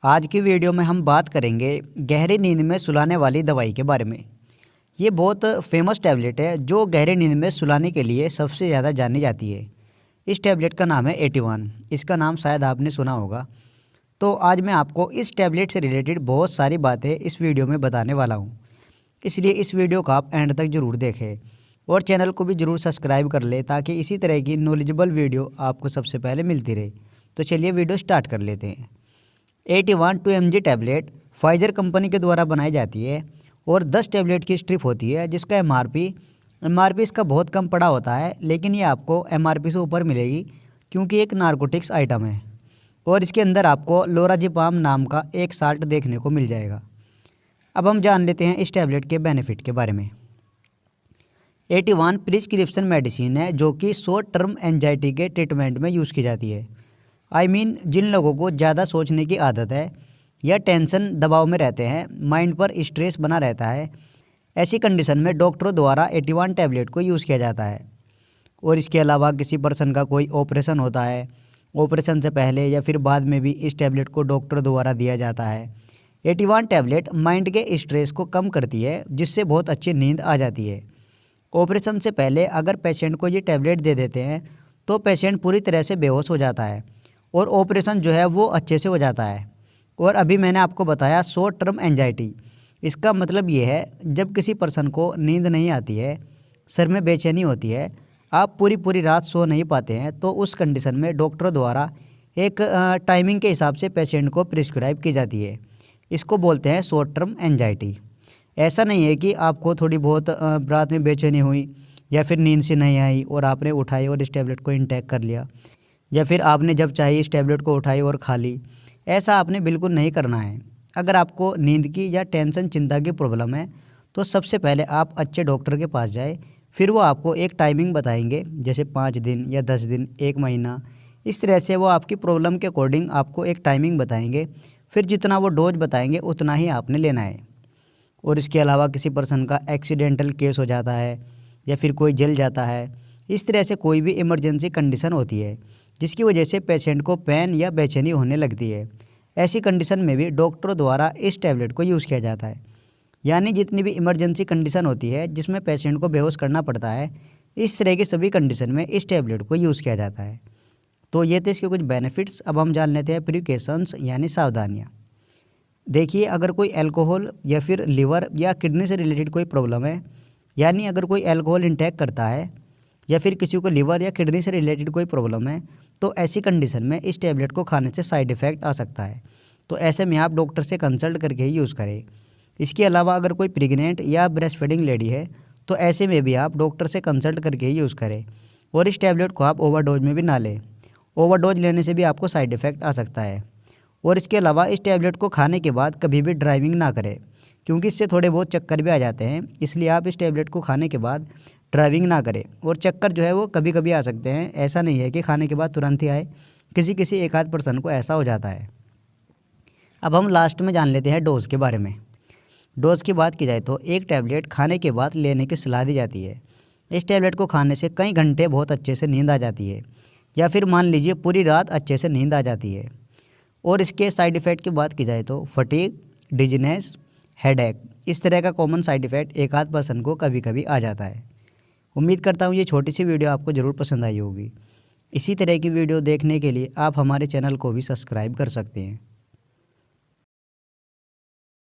आज की वीडियो में हम बात करेंगे गहरी नींद में सुलाने वाली दवाई के बारे में। ये बहुत फेमस टैबलेट है जो गहरी नींद में सुलाने के लिए सबसे ज़्यादा जानी जाती है। इस टैबलेट का नाम है 81। इसका नाम शायद आपने सुना होगा। तो आज मैं आपको इस टैबलेट से रिलेटेड बहुत सारी बातें इस वीडियो में बताने वाला हूँ, इसलिए इस वीडियो को आप एंड तक ज़रूर देखें और चैनल को भी ज़रूर सब्सक्राइब कर ले ताकि इसी तरह की नॉलेजेबल वीडियो आपको सबसे पहले मिलती रहे। तो चलिए वीडियो स्टार्ट कर लेते हैं। 81 2mg टैबलेट फाइजर कंपनी के द्वारा बनाई जाती है और 10 टैबलेट की स्ट्रिप होती है, जिसका एमआरपी इसका बहुत कम पड़ा होता है, लेकिन ये आपको एमआरपी से ऊपर मिलेगी क्योंकि एक नारकोटिक्स आइटम है और इसके अंदर आपको लोराजिपाम नाम का एक साल्ट देखने को मिल जाएगा। अब हम जान लेते हैं इस टैबलेट के बेनिफिट के बारे में। 81 प्रिस्क्रिप्शन मेडिसिन है जो कि शॉर्ट टर्म एंजाइटी के ट्रीटमेंट में यूज़ की जाती है। जिन लोगों को ज़्यादा सोचने की आदत है या टेंशन दबाव में रहते हैं, माइंड पर स्ट्रेस बना रहता है, ऐसी कंडीशन में डॉक्टरों द्वारा 81 टैबलेट को यूज़ किया जाता है। और इसके अलावा किसी पर्सन का कोई ऑपरेशन होता है, ऑपरेशन से पहले या फिर बाद में भी इस टैबलेट को डॉक्टर द्वारा दिया जाता है। 81 टैबलेट माइंड के स्ट्रेस को कम करती है, जिससे बहुत अच्छी नींद आ जाती है। ऑपरेशन से पहले अगर पेशेंट को ये टैबलेट दे देते हैं तो पेशेंट पूरी तरह से बेहोश हो जाता है और ऑपरेशन जो है वो अच्छे से हो जाता है। और अभी मैंने आपको बताया शॉर्ट टर्म एंजाइटी, इसका मतलब ये है जब किसी पर्सन को नींद नहीं आती है, सर में बेचैनी होती है, आप पूरी रात सो नहीं पाते हैं, तो उस कंडीशन में डॉक्टर द्वारा एक टाइमिंग के हिसाब से पेशेंट को प्रिस्क्राइब की जाती है। इसको बोलते हैं शॉर्ट टर्म एंजाइटी। ऐसा नहीं है कि आपको थोड़ी बहुत रात में बेचैनी हुई या फिर नींद से नहीं आई और आपने उठाई और इस टैबलेट को इंटेक कर लिया, या फिर आपने जब चाहिए इस टैबलेट को उठाई और खा ली। ऐसा आपने बिल्कुल नहीं करना है। अगर आपको नींद की या टेंशन चिंता की प्रॉब्लम है तो सबसे पहले आप अच्छे डॉक्टर के पास जाए, फिर वो आपको एक टाइमिंग बताएंगे, जैसे 5 दिन या 10 दिन, 1 महीना, इस तरह से वो आपकी प्रॉब्लम के अकॉर्डिंग आपको एक टाइमिंग बताएंगे। फिर जितना वो डोज बताएंगे उतना ही आपने लेना है। और इसके अलावा किसी पर्सन का एक्सीडेंटल केस हो जाता है या फिर कोई जल जाता है, इस तरह से कोई भी इमरजेंसी कंडीशन होती है जिसकी वजह से पेशेंट को पेन या बेचैनी होने लगती है, ऐसी कंडीशन में भी डॉक्टरों द्वारा इस टैबलेट को यूज़ किया जाता है। यानी जितनी भी इमरजेंसी कंडीशन होती है जिसमें पेशेंट को बेहोश करना पड़ता है, इस तरह की सभी कंडीशन में इस टैबलेट को यूज़ किया जाता है। तो ये थे इसके कुछ बेनिफिट्स। अब हम जान लेते हैं प्रिकॉशंस यानी सावधानियाँ। देखिए, अगर कोई अल्कोहल या फिर लिवर या किडनी से रिलेटेड कोई प्रॉब्लम है, यानी अगर कोई अल्कोहल इंटेक करता है या फिर किसी को लिवर या किडनी से रिलेटेड कोई प्रॉब्लम है, तो ऐसी कंडीशन में इस टैबलेट को खाने से साइड इफ़ेक्ट आ सकता है। तो ऐसे में आप डॉक्टर से कंसल्ट करके ही यूज़ करें। इसके अलावा अगर कोई प्रेग्नेंट या ब्रेस्ट फीडिंग लेडी है तो ऐसे में भी आप डॉक्टर से कंसल्ट करके ही यूज़ करें। और इस टैबलेट को आप ओवरडोज में भी ना लें। ओवरडोज लेने से भी आपको साइड इफ़ेक्ट आ सकता है। और इसके अलावा इस टैबलेट को खाने के बाद कभी भी ड्राइविंग ना करें, क्योंकि इससे थोड़े बहुत चक्कर भी आ जाते हैं। इसलिए आप इस टैबलेट को खाने के बाद ड्राइविंग ना करें। और चक्कर जो है वो कभी कभी आ सकते हैं, ऐसा नहीं है कि खाने के बाद तुरंत ही आए, किसी एक आध पर्सन को ऐसा हो जाता है। अब हम लास्ट में जान लेते हैं डोज़ के बारे में। डोज़ की बात की जाए तो एक टैबलेट खाने के बाद लेने की सलाह दी जाती है। इस टैबलेट को खाने से कई घंटे बहुत अच्छे से नींद आ जाती है, या फिर मान लीजिए पूरी रात अच्छे से नींद आ जाती है। और इसके साइड इफ़ेक्ट की बात की जाए तो फटीग, डिजीनेस, हेडेक, इस तरह का कॉमन साइड इफ़ेक्ट एक आध पर्सन को कभी कभी आ जाता है। उम्मीद करता हूँ ये छोटी सी वीडियो आपको ज़रूर पसंद आई होगी। इसी तरह की वीडियो देखने के लिए आप हमारे चैनल को भी सब्सक्राइब कर सकते हैं।